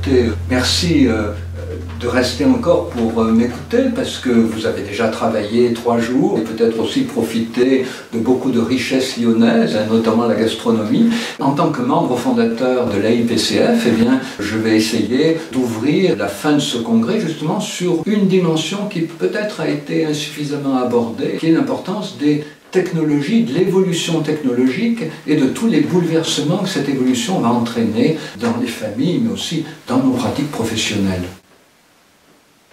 écoutez, merci de rester encore pour m'écouter parce que vous avez déjà travaillé 3 jours et peut-être aussi profité de beaucoup de richesses lyonnaises, notamment la gastronomie. En tant que membre fondateur de l'AIPCF, eh bien, je vais essayer d'ouvrir la fin de ce congrès justement sur une dimension qui peut-être a été insuffisamment abordée, qui est l'importance des technologie, de l'évolution technologique et de tous les bouleversements que cette évolution va entraîner dans les familles, mais aussi dans nos pratiques professionnelles.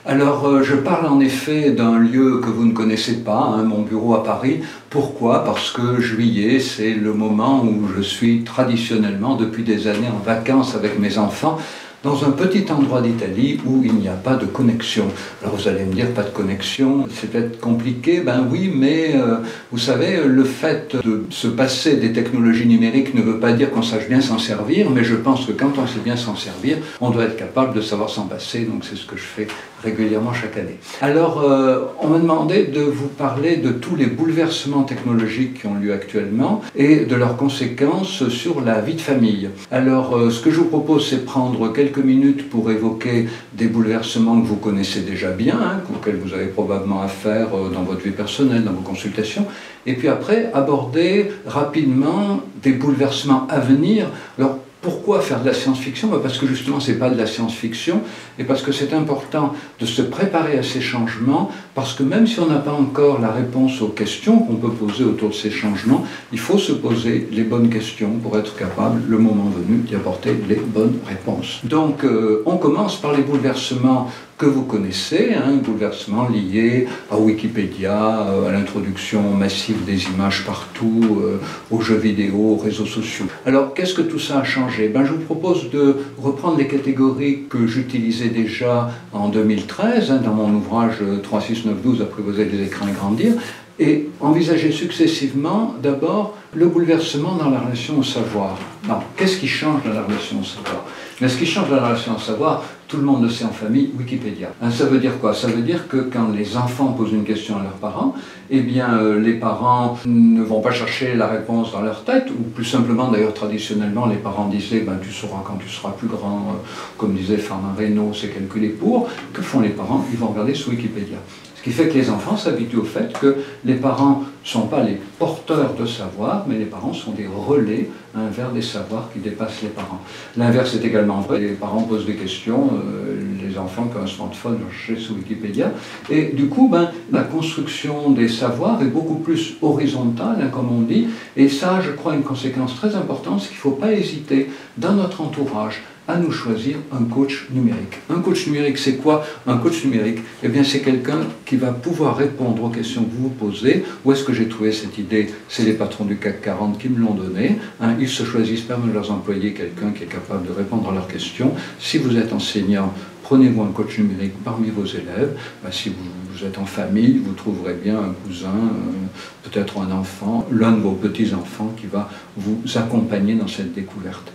Alors, je parle en effet d'un lieu que vous ne connaissez pas, mon bureau à Paris. Pourquoi? Parce que juillet, c'est le moment où je suis traditionnellement, depuis des années, en vacances avec mes enfants, dans un petit endroit d'Italie où il n'y a pas de connexion. Alors vous allez me dire, pas de connexion, c'est peut-être compliqué, ben oui, mais vous savez, le fait de se passer des technologies numériques ne veut pas dire qu'on sache bien s'en servir, mais je pense que quand on sait bien s'en servir, on doit être capable de savoir s'en passer, donc c'est ce que je fais régulièrement chaque année. Alors, on m'a demandé de vous parler de tous les bouleversements technologiques qui ont lieu actuellement et de leurs conséquences sur la vie de famille. Alors, ce que je vous propose, c'est prendre quelques minutes pour évoquer des bouleversements que vous connaissez déjà bien, auxquels vous avez probablement affaire dans votre vie personnelle, dans vos consultations, et puis après, aborder rapidement des bouleversements à venir. Alors, pourquoi faire de la science-fiction? Parce que justement, ce n'est pas de la science-fiction, et parce que c'est important de se préparer à ces changements, parce que même si on n'a pas encore la réponse aux questions qu'on peut poser autour de ces changements, il faut se poser les bonnes questions pour être capable, le moment venu, d'y apporter les bonnes réponses. Donc, on commence par les bouleversements que vous connaissez, bouleversements liés à Wikipédia, à l'introduction massive des images partout, aux jeux vidéo, aux réseaux sociaux. Alors, qu'est-ce que tout ça a changé? Je vous propose de reprendre les catégories que j'utilisais déjà en 2013, dans mon ouvrage 36912, Apprivoiser les écrans et grandir, et envisager successivement, d'abord, le bouleversement dans la relation au savoir. Non, qu'est-ce qui change dans la relation au savoir? Mais ce qui change dans la relation au savoir, tout le monde le sait en famille, Wikipédia. Ça veut dire quoi? Ça veut dire que quand les enfants posent une question à leurs parents, eh bien les parents ne vont pas chercher la réponse dans leur tête, ou plus simplement d'ailleurs traditionnellement les parents disaient tu sauras quand tu seras plus grand, comme disait Fernand Reynaud, c'est calculé pour. Que font les parents? Ils vont regarder sur Wikipédia. Ce qui fait que les enfants s'habituent au fait que les parents ne sont pas les porteurs de savoir, mais les parents sont des relais vers des savoirs qui dépassent les parents. L'inverse est également vrai. Les parents posent des questions, les enfants qui ont un smartphone vont chercher sur Wikipédia. Et du coup, la construction des savoirs est beaucoup plus horizontale, comme on dit. Et ça, je crois, une conséquence très importante, c'est qu'il ne faut pas hésiter dans notre entourage à nous choisir un coach numérique. Un coach numérique, c'est quoi? Un coach numérique, eh bien, c'est quelqu'un qui va pouvoir répondre aux questions que vous vous posez. Où est-ce que j'ai trouvé cette idée? C'est les patrons du CAC 40 qui me l'ont donné. Ils se choisissent parmi leurs employés quelqu'un qui est capable de répondre à leurs questions. Si vous êtes enseignant, prenez-vous un coach numérique parmi vos élèves. Si vous êtes en famille, vous trouverez bien un cousin, peut-être un enfant, l'un de vos petits-enfants qui va vous accompagner dans cette découverte.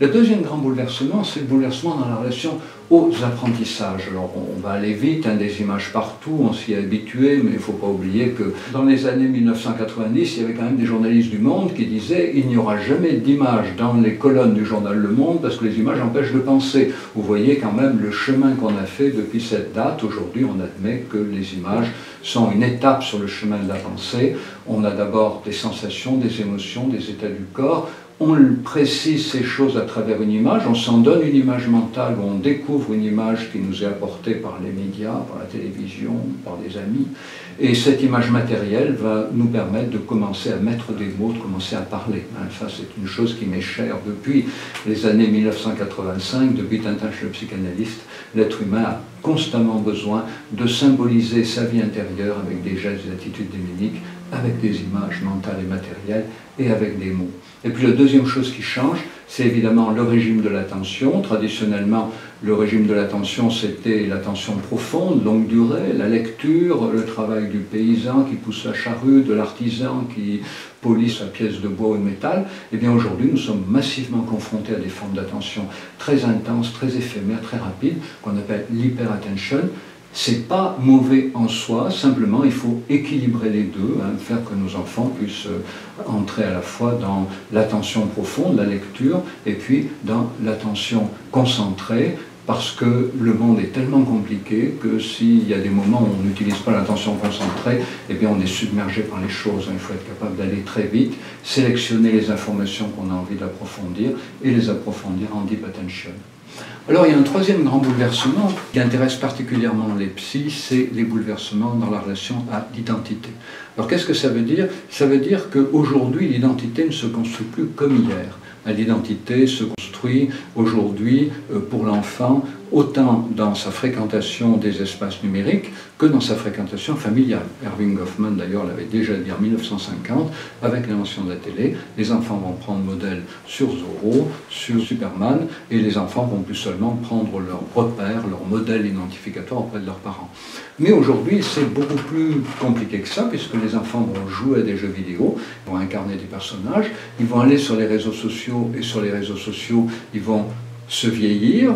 Le deuxième grand bouleversement, c'est le bouleversement dans la relation aux apprentissages. Alors on va aller vite, des images partout, on s'y est habitué, mais il ne faut pas oublier que dans les années 1990, il y avait quand même des journalistes du Monde qui disaient « il n'y aura jamais d'images dans les colonnes du journal Le Monde parce que les images empêchent de penser ». Vous voyez quand même le chemin qu'on a fait depuis cette date. Aujourd'hui, on admet que les images sont une étape sur le chemin de la pensée. On a d'abord des sensations, des émotions, des états du corps. On précise ces choses à travers une image, on s'en donne une image mentale, où on découvre une image qui nous est apportée par les médias, par la télévision, par des amis. Et cette image matérielle va nous permettre de commencer à mettre des mots, de commencer à parler. Ça, c'est une chose qui m'est chère depuis les années 1985, depuis Tintin chez le psychanalyste. L'être humain a constamment besoin de symboliser sa vie intérieure avec des gestes et attitudes démoniques, avec des images mentales et matérielles et avec des mots. Et puis la deuxième chose qui change, c'est évidemment le régime de l'attention. Traditionnellement, le régime de l'attention, c'était l'attention profonde, longue durée, la lecture, le travail du paysan qui pousse la charrue, de l'artisan qui polit sa pièce de bois ou de métal. Eh bien aujourd'hui, nous sommes massivement confrontés à des formes d'attention très intenses, très éphémères, très rapides, qu'on appelle l'hyperattention. C'est pas mauvais en soi, simplement il faut équilibrer les deux, faire que nos enfants puissent entrer à la fois dans l'attention profonde, la lecture, et puis dans l'attention concentrée, parce que le monde est tellement compliqué que s'il y a des moments où on n'utilise pas l'attention concentrée, eh bien on est submergé par les choses. Il faut être capable d'aller très vite, sélectionner les informations qu'on a envie d'approfondir et les approfondir en deep attention. Alors il y a un troisième grand bouleversement qui intéresse particulièrement les psys, c'est les bouleversements dans la relation à l'identité. Alors qu'est-ce que ça veut dire? Ça veut dire qu'aujourd'hui l'identité ne se construit plus comme hier. L'identité se construit aujourd'hui pour l'enfant autant dans sa fréquentation des espaces numériques que dans sa fréquentation familiale. Erving Goffman d'ailleurs l'avait déjà dit en 1950 avec l'invention de la télé. Les enfants vont prendre modèle sur Zorro, sur Superman, et les enfants vont plus seulement prendre leur repère, leur modèle identificatoire auprès de leurs parents. Mais aujourd'hui c'est beaucoup plus compliqué que ça, puisque les enfants vont jouer à des jeux vidéo, ils vont incarner des personnages, ils vont aller sur les réseaux sociaux, et sur les réseaux sociaux ils vont se vieillir.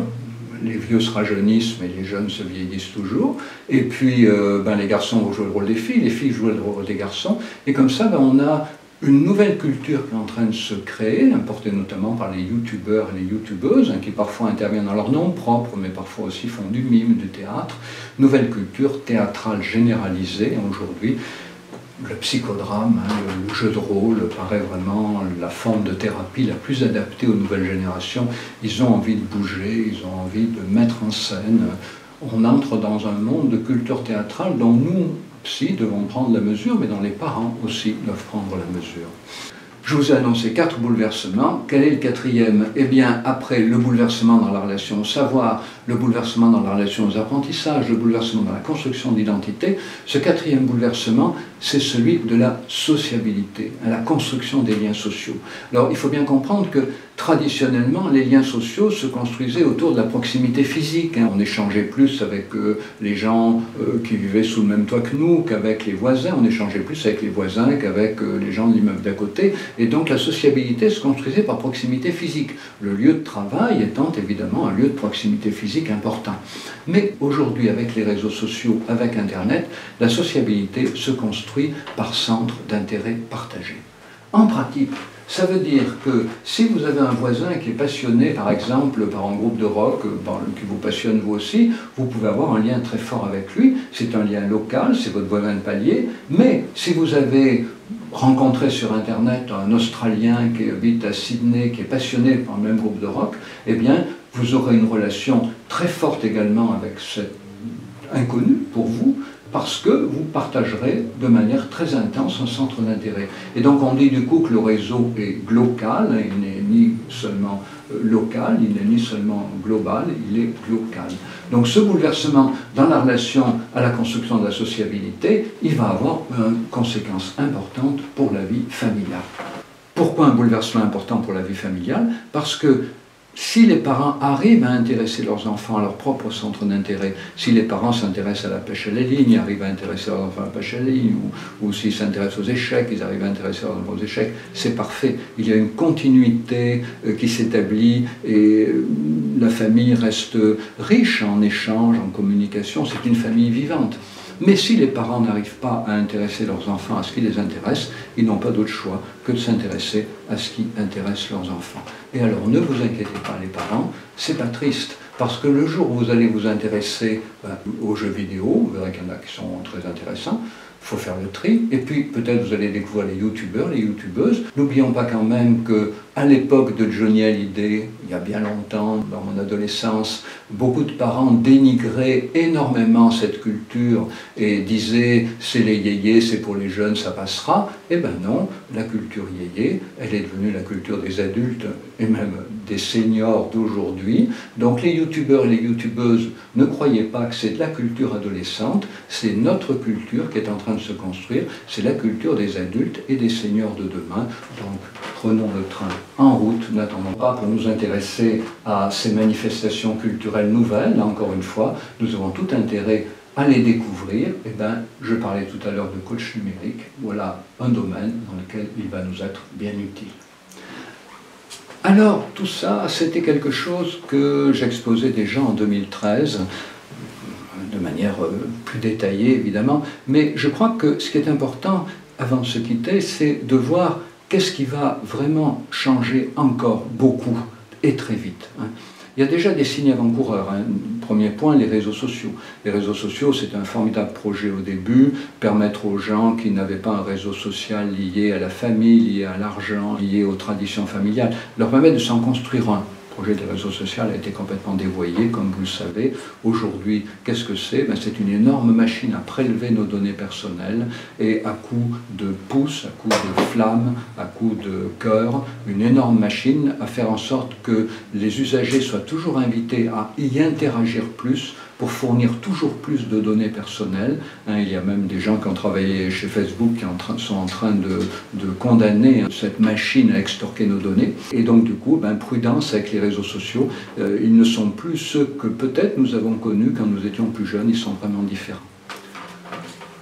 Les vieux se rajeunissent, mais les jeunes se vieillissent toujours. Et puis, les garçons vont jouer le rôle des filles, les filles jouent le rôle des garçons. Et comme ça, on a une nouvelle culture qui est en train de se créer, importée notamment par les youtubeurs et les youtubeuses, qui parfois interviennent dans leur nom propre, mais parfois aussi font du mime, du théâtre. Nouvelle culture théâtrale généralisée aujourd'hui. Le psychodrame, le jeu de rôle paraît vraiment la forme de thérapie la plus adaptée aux nouvelles générations. Ils ont envie de bouger, ils ont envie de mettre en scène. On entre dans un monde de culture théâtrale dont nous, psy, devons prendre la mesure, mais dont les parents aussi doivent prendre la mesure. Je vous ai annoncé 4 bouleversements. Quel est le 4e? Eh bien, après le bouleversement dans la relation au savoir, le bouleversement dans la relation aux apprentissages, le bouleversement dans la construction d'identité, ce 4e bouleversement, c'est celui de la sociabilité, la construction des liens sociaux. Alors, il faut bien comprendre que traditionnellement, les liens sociaux se construisaient autour de la proximité physique. On échangeait plus avec les gens qui vivaient sous le même toit que nous, qu'avec les voisins. On échangeait plus avec les voisins qu'avec les gens de l'immeuble d'à côté. Et donc la sociabilité se construisait par proximité physique. Le lieu de travail étant évidemment un lieu de proximité physique important. Mais aujourd'hui, avec les réseaux sociaux, avec Internet, la sociabilité se construit par centre d'intérêt partagé. En pratique, ça veut dire que si vous avez un voisin qui est passionné, par exemple, par un groupe de rock qui vous passionne vous aussi, vous pouvez avoir un lien très fort avec lui. C'est un lien local, c'est votre voisin de palier. Mais si vous avez rencontré sur Internet un Australien qui habite à Sydney, qui est passionné par le même groupe de rock, eh bien, vous aurez une relation très forte également avec cet inconnu pour vous, parce que vous partagerez de manière très intense un centre d'intérêt. Et donc on dit du coup que le réseau est glocal, il n'est ni seulement local, il n'est ni seulement global, il est local. Donc ce bouleversement dans la relation à la construction de la sociabilité, il va avoir une conséquence importante pour la vie familiale. Pourquoi un bouleversement important pour la vie familiale? Parce que si les parents arrivent à intéresser leurs enfants à leur propre centre d'intérêt, si les parents s'intéressent à la pêche à la ligne, arrivent à intéresser leurs enfants à la pêche à la ligne, ou s'ils s'intéressent aux échecs, ils arrivent à intéresser leurs enfants aux échecs, c'est parfait. Il y a une continuité qui s'établit et la famille reste riche en échanges, en communication, c'est une famille vivante. Mais si les parents n'arrivent pas à intéresser leurs enfants à ce qui les intéresse, ils n'ont pas d'autre choix que de s'intéresser à ce qui intéresse leurs enfants. Et alors ne vous inquiétez pas les parents, c'est pas triste, parce que le jour où vous allez vous intéresser aux jeux vidéo, vous verrez qu'il y en a qui sont très intéressants, il faut faire le tri, et puis peut-être vous allez découvrir les youtubeurs, les youtubeuses. N'oublions pas quand même qu'à l'époque de Johnny Hallyday, il y a bien longtemps, dans mon adolescence, beaucoup de parents dénigraient énormément cette culture et disaient « c'est les yéyés, c'est pour les jeunes, ça passera ». Eh bien non, la culture yéyé, elle est devenue la culture des adultes et même des seniors d'aujourd'hui. Donc les youtubeurs et les youtubeuses, ne croyez pas que c'est de la culture adolescente, c'est notre culture qui est en train de se construire, c'est la culture des adultes et des seniors de demain. Donc prenons le train en route, n'attendons pas pour nous intéresser à ces manifestations culturelles nouvelles. Là encore une fois, nous avons tout intérêt à les découvrir. Eh bien, je parlais tout à l'heure de coach numérique, voilà un domaine dans lequel il va nous être bien utile. Alors, tout ça, c'était quelque chose que j'exposais déjà en 2013, de manière plus détaillée évidemment, mais je crois que ce qui est important, avant de se quitter, c'est de voir qu'est-ce qui va vraiment changer encore beaucoup et très vite. Il y a déjà des signes avant-coureurs. Premier point, les réseaux sociaux. Les réseaux sociaux, c'est un formidable projet au début, permettre aux gens qui n'avaient pas un réseau social lié à la famille, lié à l'argent, lié aux traditions familiales, leur permettre de s'en construire un. Le projet des réseaux sociaux a été complètement dévoyé, comme vous le savez. Aujourd'hui, qu'est-ce que c'est? C'est une énorme machine à prélever nos données personnelles et à coup de pouces, à coup de flammes, à coup de cœur, une énorme machine à faire en sorte que les usagers soient toujours invités à y interagir plus pour fournir toujours plus de données personnelles. Il y a même des gens qui ont travaillé chez Facebook qui sont en train de condamner cette machine à extorquer nos données. Et donc du coup, prudence avec les réseaux sociaux. Ils ne sont plus ceux que peut-être nous avons connus quand nous étions plus jeunes, ils sont vraiment différents.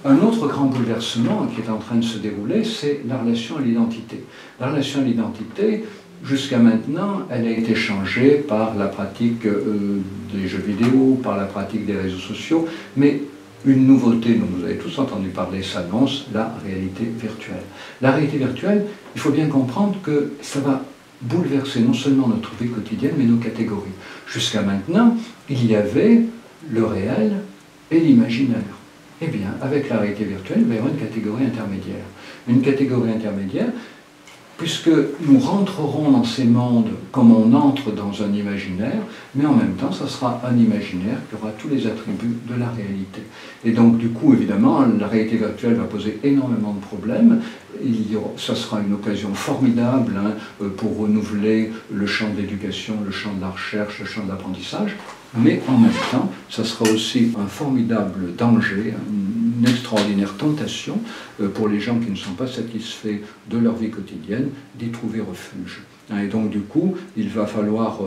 Un autre grand bouleversement qui est en train de se dérouler, c'est la relation à l'identité. La relation à l'identité, jusqu'à maintenant, elle a été changée par la pratique des jeux vidéo, par la pratique des réseaux sociaux, mais une nouveauté dont vous avez tous entendu parler s'annonce, la réalité virtuelle. La réalité virtuelle, il faut bien comprendre que ça va bouleverser non seulement notre vie quotidienne, mais nos catégories. Jusqu'à maintenant, il y avait le réel et l'imaginaire. Eh bien, avec la réalité virtuelle, il va y avoir une catégorie intermédiaire. Une catégorie intermédiaire, puisque nous rentrerons dans ces mondes comme on entre dans un imaginaire, mais en même temps, ça sera un imaginaire qui aura tous les attributs de la réalité. Et donc, du coup, évidemment, la réalité virtuelle va poser énormément de problèmes. Ça sera une occasion formidable pour renouveler le champ de l'éducation, le champ de la recherche, le champ de l'apprentissage, mais en même temps, ça sera aussi un formidable danger, une extraordinaire tentation pour les gens qui ne sont pas satisfaits de leur vie quotidienne d'y trouver refuge. Et donc du coup, il va falloir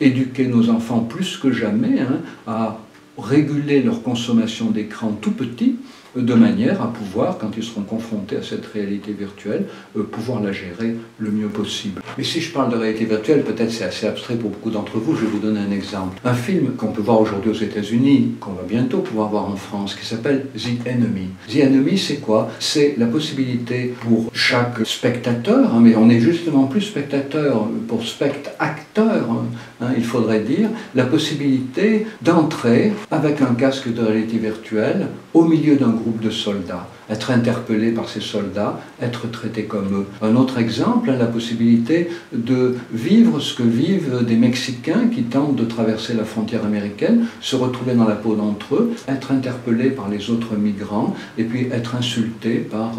éduquer nos enfants plus que jamais à réguler leur consommation d'écran tout petit, de manière à pouvoir, quand ils seront confrontés à cette réalité virtuelle, pouvoir la gérer le mieux possible. Mais si je parle de réalité virtuelle, peut-être c'est assez abstrait pour beaucoup d'entre vous, je vais vous donner un exemple. Un film qu'on peut voir aujourd'hui aux États-Unis, qu'on va bientôt pouvoir voir en France, qui s'appelle The Enemy. The Enemy, c'est quoi? C'est la possibilité pour chaque spectateur, mais on est justement plus spectateur, pour spectateur, il faudrait dire, la possibilité d'entrer avec un casque de réalité virtuelle au milieu d'un groupe de soldats, être interpellé par ces soldats, être traité comme eux. Un autre exemple, la possibilité de vivre ce que vivent des Mexicains qui tentent de traverser la frontière américaine, se retrouver dans la peau d'entre eux, être interpellés par les autres migrants, et puis être insultés par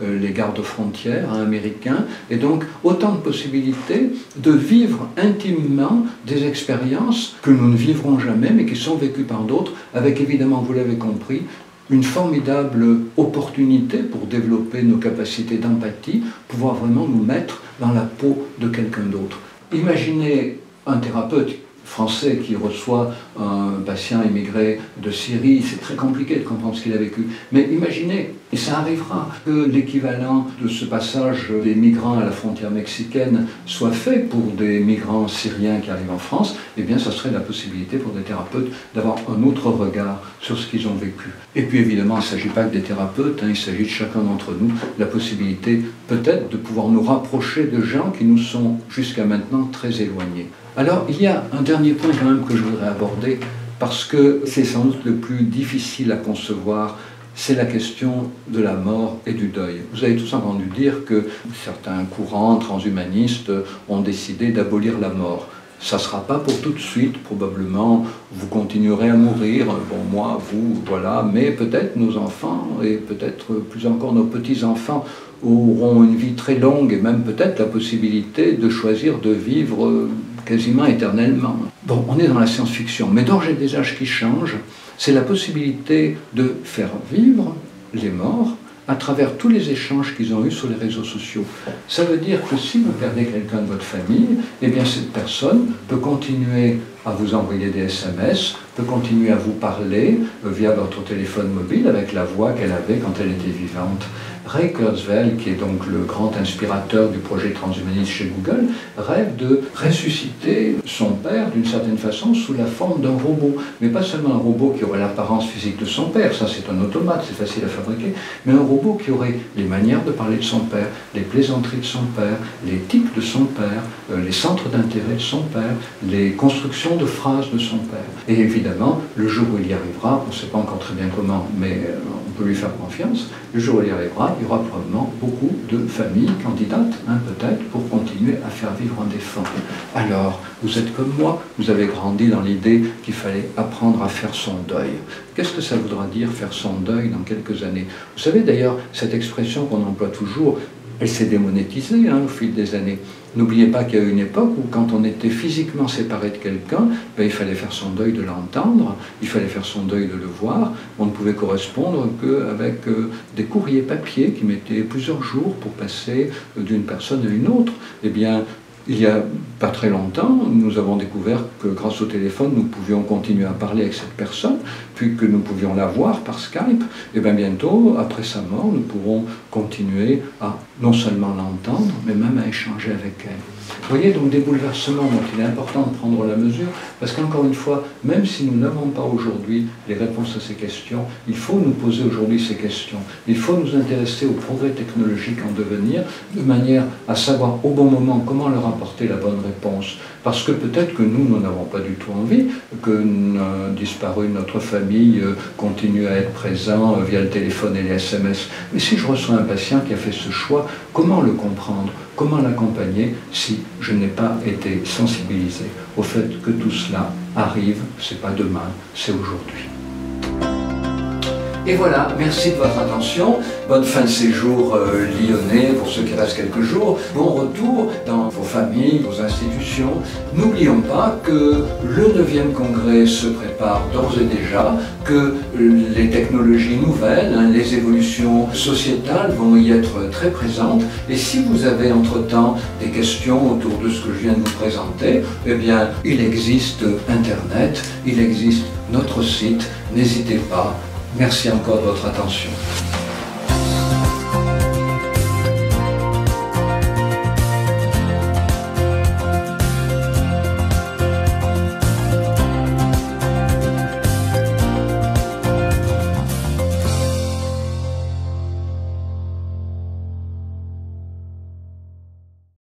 les gardes-frontières américains. Et donc, autant de possibilités de vivre intimement des expériences que nous ne vivrons jamais, mais qui sont vécues par d'autres, avec évidemment, vous l'avez compris, une formidable opportunité pour développer nos capacités d'empathie, pouvoir vraiment nous mettre dans la peau de quelqu'un d'autre. Imaginez un thérapeute français qui reçoit un patient immigré de Syrie, c'est très compliqué de comprendre ce qu'il a vécu. Mais imaginez, et ça arrivera, que l'équivalent de ce passage des migrants à la frontière mexicaine soit fait pour des migrants syriens qui arrivent en France, eh bien ça serait la possibilité pour des thérapeutes d'avoir un autre regard sur ce qu'ils ont vécu. Et puis évidemment, il ne s'agit pas que des thérapeutes, il s'agit de chacun d'entre nous, la possibilité peut-être de pouvoir nous rapprocher de gens qui nous sont jusqu'à maintenant très éloignés. Alors, il y a un dernier point quand même que je voudrais aborder, parce que c'est sans doute le plus difficile à concevoir, c'est la question de la mort et du deuil. Vous avez tous entendu dire que certains courants transhumanistes ont décidé d'abolir la mort. Ça ne sera pas pour tout de suite, probablement, vous continuerez à mourir, bon moi, vous, voilà, mais peut-être nos enfants, et peut-être plus encore nos petits-enfants, auront une vie très longue, et même peut-être la possibilité de choisir de vivre quasiment éternellement. Bon, on est dans la science-fiction, mais d'ores et des âges qui changent, c'est la possibilité de faire vivre les morts à travers tous les échanges qu'ils ont eus sur les réseaux sociaux. Ça veut dire que si vous perdez quelqu'un de votre famille, eh bien cette personne peut continuer à vous envoyer des SMS, peut continuer à vous parler via votre téléphone mobile avec la voix qu'elle avait quand elle était vivante. Ray Kurzweil, qui est donc le grand inspirateur du projet transhumaniste chez Google, rêve de ressusciter son père d'une certaine façon sous la forme d'un robot. Mais pas seulement un robot qui aurait l'apparence physique de son père, ça c'est un automate, c'est facile à fabriquer, mais un robot qui aurait les manières de parler de son père, les plaisanteries de son père, les tics de son père, les centres d'intérêt de son père, les constructions de phrases de son père. Et évidemment, le jour où il y arrivera, on ne sait pas encore très bien comment, mais on peut lui faire confiance, le jour où il y arrivera, il y aura probablement beaucoup de familles candidates, peut-être, pour continuer à faire vivre un défunt. Alors, vous êtes comme moi, vous avez grandi dans l'idée qu'il fallait apprendre à faire son deuil. Qu'est-ce que ça voudra dire faire son deuil dans quelques années? Vous savez d'ailleurs, cette expression qu'on emploie toujours, elle s'est démonétisée au fil des années. N'oubliez pas qu'il y a eu une époque où quand on était physiquement séparé de quelqu'un, il fallait faire son deuil de l'entendre, il fallait faire son deuil de le voir. On ne pouvait correspondre qu'avec des courriers papier qui mettaient plusieurs jours pour passer d'une personne à une autre. Eh bien, il n'y a pas très longtemps, nous avons découvert que grâce au téléphone, nous pouvions continuer à parler avec cette personne, puis que nous pouvions la voir par Skype. Et bien bientôt, après sa mort, nous pourrons continuer à non seulement l'entendre, mais même à échanger avec elle. Vous voyez donc des bouleversements dont il est important de prendre la mesure, parce qu'encore une fois, même si nous n'avons pas aujourd'hui les réponses à ces questions, il faut nous poser aujourd'hui ces questions. Il faut nous intéresser aux progrès technologiques en devenir, de manière à savoir au bon moment comment leur apporter la bonne réponse. Parce que peut-être que nous n'avons pas du tout envie que disparu de notre famille continue à être présent via le téléphone et les SMS. Mais si je reçois un patient qui a fait ce choix, comment le comprendre? Comment l'accompagner si je n'ai pas été sensibilisé au fait que tout cela arrive, c'est pas demain, c'est aujourd'hui. Et voilà, merci de votre attention. Bonne fin de séjour lyonnais pour ceux qui restent quelques jours. Bon retour dans vos familles, vos institutions. N'oublions pas que le 9e congrès se prépare d'ores et déjà, que les technologies nouvelles, les évolutions sociétales vont y être très présentes. Et si vous avez entre-temps des questions autour de ce que je viens de vous présenter, eh bien, il existe Internet, il existe notre site. N'hésitez pas. Merci encore de votre attention.